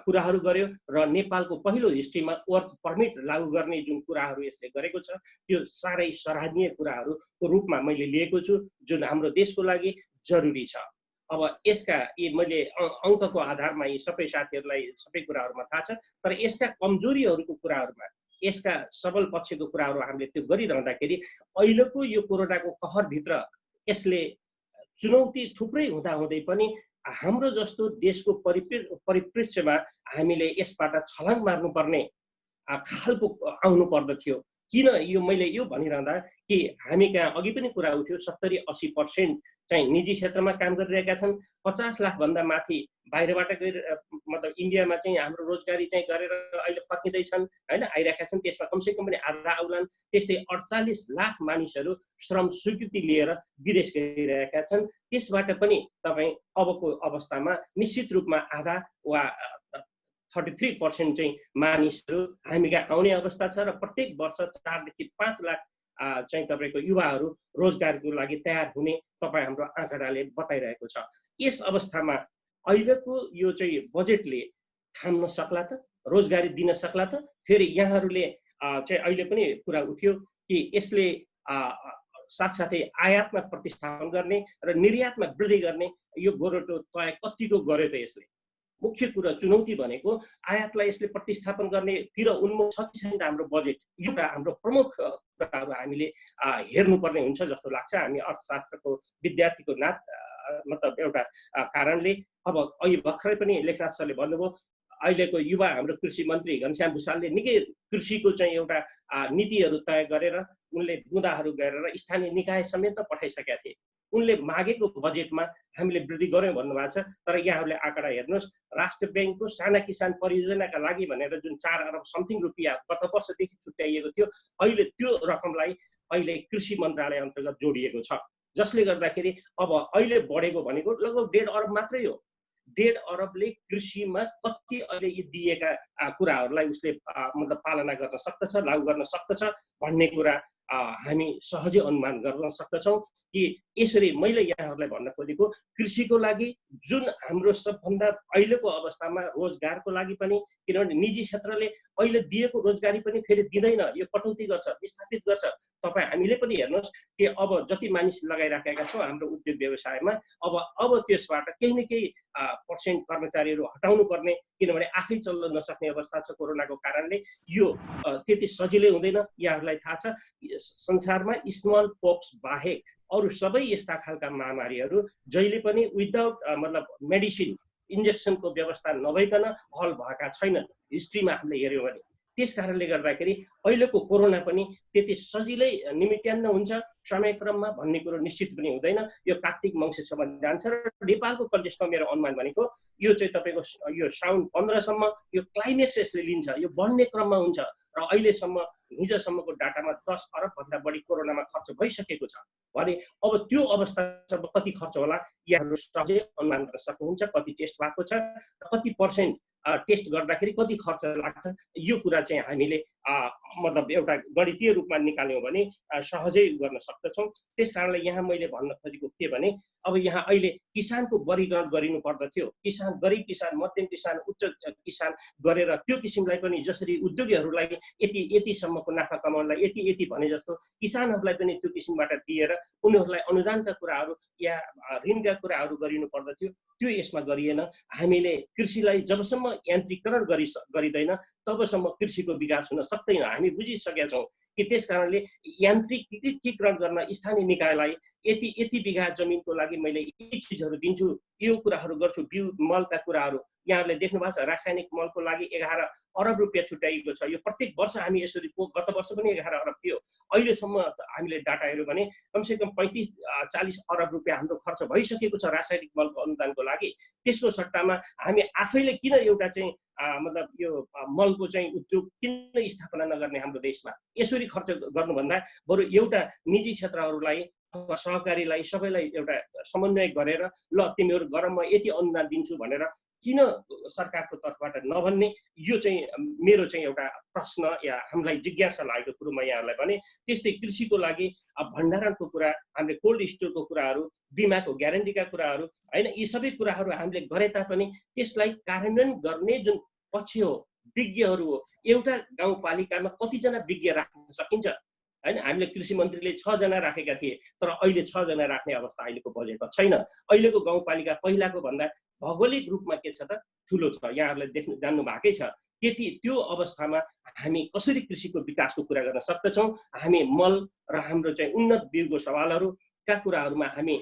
कुराहरू गर्यो। र नेपालको पहिलो हिस्ट्रीमा वर्क पर्मिट लागू गर्ने जुन कुराहरू यसले गरेको छ त्यो साह्रै सराहनीय कुराहरूको रूपमा मैले लिएको छु, जुन हाम्रो देशको लागि जरुरी छ। अब यसका यी मैले अङ्कको आधारमा यी सबै साथीहरूलाई सबै कुराहरूमा थाहा छ, तर यसका कमजोरीहरूको कुराहरूमा, यसका सबल पक्षको कुराहरू हामीले त्यो गरिरहँदाखेरि अहिलेको यो कोरोनाको कहरभित्र यसले चुनौती थुप्रै हुँदाहुँदै पनि हाम्रो जस्तो देशको परिप्रेक्ष्यमा हामीले यसबाट छलाङ मार्नुपर्ने खालको आउनु पर्दथ्यो। किन यो मैले यो भनिरहँदा कि हामी कहाँ अघि पनि कुरा उठ्यो, 70-80% चाहिँ निजी क्षेत्रमा काम गरिरहेका छन्। 50 लाख भन्दा माथि बाहिरबाट मतलब इन्डियामा चाहिँ हाम्रो रोजगारी चाहिँ गरेर अहिले फर्किँदैछन् होइन, आइरहेका छन्। त्यसमा कमसेकम पनि आधा आउलान्। त्यस्तै 48 लाख मानिसहरू श्रम स्वीकृति लिएर विदेश गइरहेका छन्। त्यसबाट पनि तपाईँ अबको अवस्थामा निश्चित रूपमा आधा वा 33% चाहिँ मानिसहरू हामी कहाँ आउने अवस्था छ। र प्रत्येक वर्ष 4देखि 5 लाख चाहिँ तपाईँको युवाहरू रोजगारको लागि तयार हुने तपाईँ हाम्रो आँकडाले बताइरहेको छ। यस अवस्थामा अहिलेको यो चाहिँ बजेटले थाम्न सक्ला त, रोजगारी दिन सक्ला त? फेरि यहाँहरूले चाहिँ अहिले पनि कुरा उठ्यो कि यसले साथसाथै आयातमा प्रतिस्थापन गर्ने र निर्यातमा वृद्धि गर्ने यो गोरेटो तय कतिको गर्यो त? यसले मुख्य कुरा चुनौती भनेको आयातलाई यसले प्रतिस्थापन गर्नेतिर उन्मुख छ कि छैन हाम्रो बजेट, यो हाम्रो प्रमुख कुराहरू हामीले हेर्नुपर्ने हुन्छ जस्तो लाग्छ हामी अर्थशास्त्रको विद्यार्थीको मतलब एउटा कारणले। अब अहिले भर्खरै पनि लेखनाथ सरले भन्नुभयो, अहिलेको युवा हाम्रो कृषि मन्त्री घनश्याम भुसालले निकै कृषिको चाहिँ एउटा नीतिहरू तय गरेर उनले बुँदाहरू गरेर स्थानीय निकाय समेत पठाइसकेका थिए। उनले मागेको बजेटमा हामीले वृद्धि गर्यौँ भन्नुभएको छ। तर यहाँहरूले आँकडा हेर्नुहोस्, राष्ट्र ब्याङ्कको साना किसान परियोजनाका लागि भनेर जुन 4 अरब समथिङ रुपियाँ गत वर्षदेखि छुट्याइएको थियो, अहिले त्यो रकमलाई अहिले कृषि मन्त्रालय अन्तर्गत जोडिएको छ, जसले गर्दाखेरि अब अहिले बढेको भनेको लगभग 1.5 अरब मात्रै हो। 1.5 अरबले कृषिमा कति अहिले यी दिएका कुराहरूलाई उसले मतलब पालना गर्न सक्दछ, लागू गर्न सक्दछ भन्ने कुरा हामी सहजै अनुमान गर्न सक्दछौँ कि यसरी मैले यहाँहरूलाई भन्न खोजेको कृषिको लागि जुन हाम्रो सबभन्दा अहिलेको अवस्थामा रोजगारको लागि पनि, किनभने निजी क्षेत्रले अहिले दिएको रोजगारी पनि फेरि दिँदैन, यो कटौती गर्छ, विस्थापित गर्छ। तपाईँ हामीले पनि हेर्नुहोस् कि अब जति मानिस लगाइराखेका छौँ हाम्रो उद्योग व्यवसायमा, अब त्यसबाट केही न केही पर्सेन्ट कर्मचारीहरू हटाउनु पर्ने, किनभने आफै चल्न नसक्ने अवस्था छ कोरोनाको कारणले। यो त्यति सजिलै हुँदैन, यहाँहरूलाई थाहा छ। संसारमा स्मल पोक्स बाहेक अरू सबै यस्ता खालका महामारीहरू जहिले पनि विदाउट मतलब मेडिसिन इन्जेक्सनको व्यवस्था नभइकन हल भएका छैनन् हिस्ट्रीमा हामीले हेऱ्यौँ भने। त्यस कारणले गर्दाखेरि अहिलेको कोरोना पनि त्यति सजिलै निमित्यान्न हुन्छ समयक्रममा भन्ने कुरो निश्चित पनि हुँदैन। यो कार्तिक मङ्सिरसम्म जान्छ र नेपालको कन्टेक्स्टमा मेरो अनुमान भनेको यो चाहिँ तपाईँको यो साउन 15 सम्म यो क्लाइमेक्स यसले लिन्छ, यो बढ्ने क्रममा हुन्छ। र अहिलेसम्म हिजोसम्मको डाटामा 10 अरब भन्दा बढी कोरोनामा खर्च भइसकेको छ भने अब त्यो अवस्थासम्म कति खर्च होला यहाँहरू सहजै अनुमान गर्न सक्नुहुन्छ। कति टेस्ट भएको छ, कति पर्सेन्ट टेस्ट गर्दाखेरि कति खर्च लाग्छ, यो कुरा चाहिँ हामीले मतलब एउटा गणितीय रूपमा निकाल्यौँ भने सहजै गर्न सक्दछौँ। त्यस कारणले यहाँ मैले भन्न खोजेको के भने अब यहाँ अहिले किसानको वर्गीकरण गरिनु पर्दथ्यो। किसान, गरिब किसान, मध्यम किसान, उच्च किसान गरेर त्यो किसिमलाई पनि जसरी उद्योगीहरूलाई यतिसम्मको नाफा कमाउनलाई यति भने जस्तो किसानहरूलाई पनि त्यो किसिमबाट दिएर उनीहरूलाई अनुदानका कुराहरू या ऋणका कुराहरू गरिनु पर्दथ्यो। त्यो यसमा गरिएन। हामीले कृषिलाई जबसम्म यान्त्रिकरण गरिँदैन तबसम्म कृषिको विकास हुन सक्दैन, हामी बुझिसकेका छौँ कि त्यस कारणले यान्त्रिकीकरण गर्न स्थानीय निकायलाई यति बिघा जमिनको लागि मैले यी चिजहरू दिन्छु, यो कुराहरू गर्छु, बिउ मलका कुराहरू यहाँहरूले देख्नु भएको छ। रासायनिक मलको लागि 11 अरब रुपियाँ छुट्याइएको छ। यो प्रत्येक वर्ष हामी यसरी गत वर्ष पनि 11 अरब थियो। अहिलेसम्म हामीले डाटा हेऱ्यौँ भने कमसेकम 35-40 अरब रुपियाँ हाम्रो खर्च भइसकेको छ रासायनिक मलको अनुदानको लागि। त्यसको सट्टामा हामी आफैले किन एउटा चाहिँ मतलब यो मलको चाहिँ उद्योग किन स्थापना नगर्ने हाम्रो देशमा? यसरी खर्च गर्नुभन्दा बरु एउटा निजी क्षेत्रहरूलाई अथवा सहकारीलाई सबैलाई एउटा समन्वय गरेर ल तिमीहरू गर म यति अनुदान दिन्छु भनेर किन सरकारको तर्फबाट नभन्ने, यो चाहिँ मेरो चाहिँ एउटा प्रश्न या हामीलाई जिज्ञासा लागेको कुरो म यहाँहरूलाई भने। त्यस्तै कृषिको लागि भण्डारणको कुरा, हामीले कोल्ड स्टोरको कुराहरू, बिमाको ग्यारेन्टीका कुराहरू होइन, यी सबै कुराहरू हामीले गरे तापनि त्यसलाई कार्यान्वयन गर्ने जुन पक्ष हो, विज्ञहरू हो। एउटा गाउँपालिकामा कतिजना विज्ञ राख्न सकिन्छ होइन? हामीले कृषि मन्त्रीले 6 जना राखेका थिए, तर अहिले 6 जना राख्ने अवस्था अहिलेको बजेटमा छैन। अहिलेको गाउँपालिका पहिलाको भन्दा भौगोलिक रूपमा के छ त ठुलो छ, यहाँहरूले जान्नु भएकै छ। त्यो अवस्थामा हामी कसरी कृषिको विकासको कुरा गर्न सक्दछौँ? हामी मल र हाम्रो चाहिँ उन्नत बिउको सवालहरूका कुराहरूमा हामी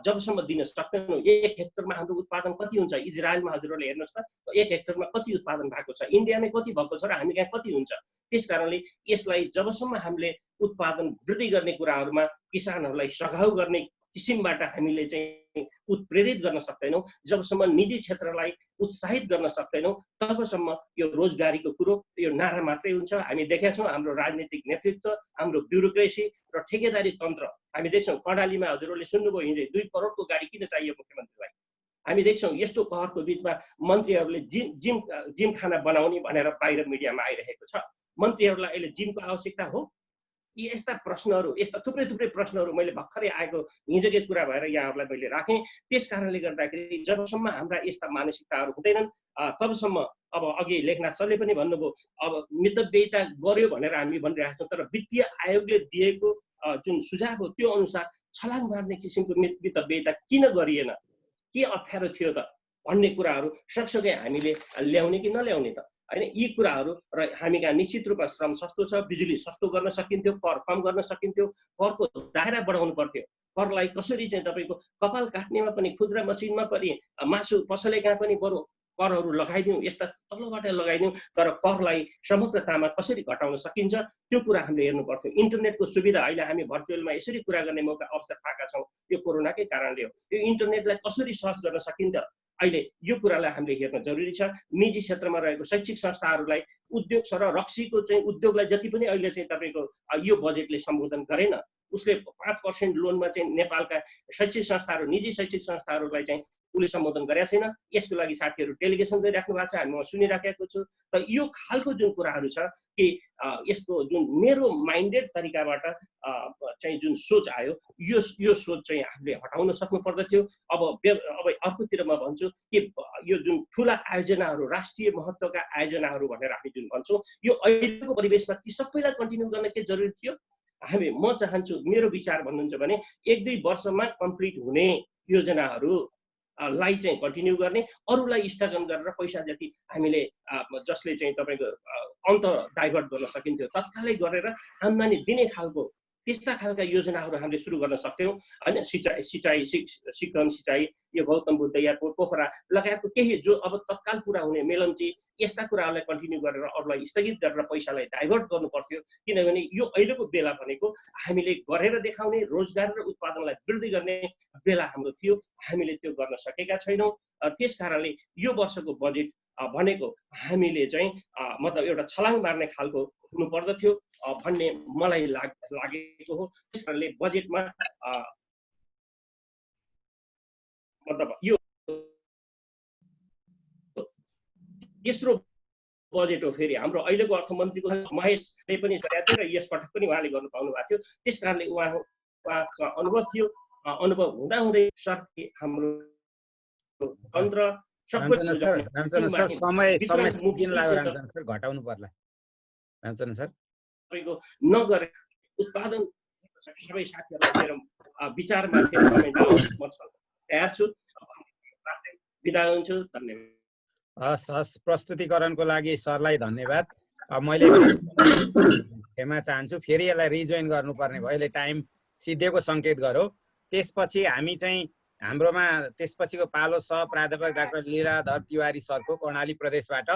जबसम्म दिन सक्दैनौँ। 1 हेक्टरमा हाम्रो उत्पादन कति हुन्छ? इजरायलमा हजुरहरूले हेर्नुहोस् त 1 हेक्टरमा कति उत्पादन भएको छ, इन्डियामै कति भएको छ र हामी कहाँ कति हुन्छ? त्यस कारणले यसलाई जबसम्म हामीले उत्पादन वृद्धि गर्ने कुराहरूमा किसानहरूलाई सघाउ गर्ने किसिमबाट हामीले चाहिँ उत्प्रेरित गर्न सक्दैनौँ, जबसम्म निजी क्षेत्रलाई उत्साहित गर्न सक्दैनौँ, तबसम्म यो रोजगारीको कुरो यो नारा मात्रै हुन्छ। हामी देखेका छौँ हाम्रो राजनीतिक नेतृत्व, हाम्रो ब्युरोक्रेसी र ठेकेदारी तन्त्र हामी देख्छौँ। कर्णालीमा हजुरहरूले सुन्नुभयो हिजो 2 करोडको गाडी किन चाहियो मुख्यमन्त्रीलाई? हामी देख्छौँ यस्तो कहरको बिचमा मन्त्रीहरूले जिम खाना बनाउने भनेर बाहिर मिडियामा आइरहेको छ। मन्त्रीहरूलाई अहिले जिमको आवश्यकता हो? यी यस्ता प्रश्नहरू, यस्ता थुप्रै प्रश्नहरू मैले भर्खरै आएको हिजोकै कुरा भएर यहाँहरूलाई मैले राखेँ। त्यस कारणले गर्दाखेरि जबसम्म हाम्रा यस्ता मानसिकताहरू हुँदैनन् तबसम्म अब अघि लेखनाथ सरले पनि भन्नुभयो अब मितव्ययिता गर्यो भनेर हामी भनिरहेका छौँ, तर वित्तीय आयोगले दिएको जुन सुझाव हो त्यो अनुसार छलाङ मार्ने किसिमको मितव्ययिता किन गरिएन, के अप्ठ्यारो थियो त भन्ने कुराहरू सँगसँगै हामीले ल्याउने कि नल्याउने त होइन? यी कुराहरू र हामी कहाँ निश्चित रूपमा श्रम सस्तो छ, बिजुली सस्तो गर्न सकिन्थ्यो, कर कम गर्न सकिन्थ्यो, करको दायरा बढाउनु पर्थ्यो। करलाई कसरी चाहिँ तपाईँको कपाल काट्नेमा पनि, खुद्रा मसिनमा पनि, मासु पसले कहाँ पनि बरु करहरू लगाइदिउँ, यस्ता तलबाट लगाइदिउँ, तर करलाई समग्रतामा कसरी घटाउन सकिन्छ त्यो कुरा हामीले हेर्नु पर्थ्यो। इन्टरनेटको सुविधा अहिले हामी भर्चुअलमा यसरी कुरा गर्ने मौका अवसर पाएका छौँ, यो कोरोनाकै कारणले हो। यो इन्टरनेटलाई कसरी सर्च गर्न सकिन्छ अहिले यो कुरालाई हामीले हेर्न जरुरी छ। निजी क्षेत्रमा रहेको शैक्षिक संस्थाहरूलाई उद्योग छ र रक्सीको चाहिँ उद्योगलाई जति पनि अहिले चाहिँ तपाईँको यो बजेटले सम्बोधन गरेन, उसले 5% लोनमा चाहिँ नेपालका शैक्षिक संस्थाहरू, निजी शैक्षिक संस्थाहरूलाई चाहिँ उसले सम्बोधन गरेका छैन। यसको लागि साथीहरू डेलिगेसन गरिराख्नु भएको छ, हामी म सुनिराखेको छु। त यो खालको जुन कुराहरू छ कि यस्तो जुन नेरो माइन्डेड तरिकाबाट चाहिँ जुन सोच आयो, यो सोच चाहिँ हामीले हटाउन सक्नु पर्दथ्यो। अब अर्कोतिर म भन्छु कि यो जुन ठुला आयोजनाहरू, राष्ट्रिय महत्त्वका आयोजनाहरू भनेर हामी जुन भन्छौँ, यो अहिलेको परिवेशमा ती सबैलाई कन्टिन्यू गर्न के जरुरी थियो? म चाहन्छु, मेरो विचार भन्नुहुन्छ भने 1-2 वर्षमा कम्प्लिट हुने योजनाहरू लाई चाहिँ कन्टिन्यू गर्ने, अरूलाई स्थगन गरेर पैसा जति हामीले जसले चाहिँ तपाईँको अन्त डाइभर्ट गर्न सकिन्थ्यो तत्कालै गरेर आम्दानी दिने खालको त्यस्ता खालका योजनाहरू हामीले सुरु गर्न सक्थ्यौँ हैन। शिक्षण सिँचाइ, यो गौतम बुद्ध एयरपोर्ट, पोखरा लगायतको केही जो अब तत्काल पुरा हुने मेलम्ची, यस्ता कुराहरूलाई कन्टिन्यू गरेर अरूलाई स्थगित गरेर पैसालाई डाइभर्ट गर्नु पर्थ्यो। किनभने यो अहिलेको बेला भनेको हामीले गरेर देखाउने, रोजगार र उत्पादनलाई वृद्धि गर्ने बेला हाम्रो थियो, हामीले त्यो गर्न सकेका छैनौँ। त्यस कारणले यो वर्षको बजेट भनेको हामीले चाहिँ मतलब एउटा छलाङ मार्ने खालको हुनु पर्दथ्यो भन्ने मलाई लागेको हो। त्यस कारणले बजेटमा मतलब यो तेस्रो बजेट हो। फेरि हाम्रो अहिलेको अर्थमन्त्रीको महेशले पनि गरेका थिए र यसपटक पनि उहाँले गर्नु पाउनु भएको थियो। त्यस कारणले उहाँको अनुभव थियो। अनुभव हुँदाहुँदै सरकारले हाम्रो तन्त्र रामचन्द्र सर समय सिकिन लाग्यो। रामचन्द्र सर घटाउनु पर्ला। रामचन्द्र सर तपाईँको नगरे उत्पादन सबै साथीहरूलाई मेरो विचारमा फेरि तपाईँ जानुहोस्, म तयार छु। बिदा हुन्छु, धन्यवाद। हस्, प्रस्तुतिकरणको लागि सरलाई धन्यवाद। मैले क्षमा चाहन्छु, फेरि यसलाई रिजोइन गर्नुपर्ने भयो। यसले टाइम सिद्धिएको सङ्केत गरौँ। त्यसपछि हामी चाहिँ हाम्रोमा त्यसपछिको पालो प्राध्यापक डाक्टर लीलाधर तिवारी सरको कर्णाली प्रदेशबाट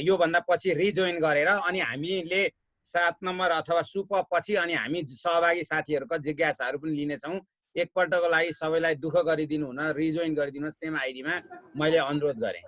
योभन्दा पछि रिजोइन गरेर अनि हामीले 7 नम्बर अथवा सुप पछि अनि हामी सहभागी साथीहरूको जिज्ञासाहरू पनि लिनेछौँ। एकपल्टको लागि सबैलाई दुःख गरिदिनु हुन, रिजोइन गरिदिनु सेम आइडीमा मैले अनुरोध गरेँ।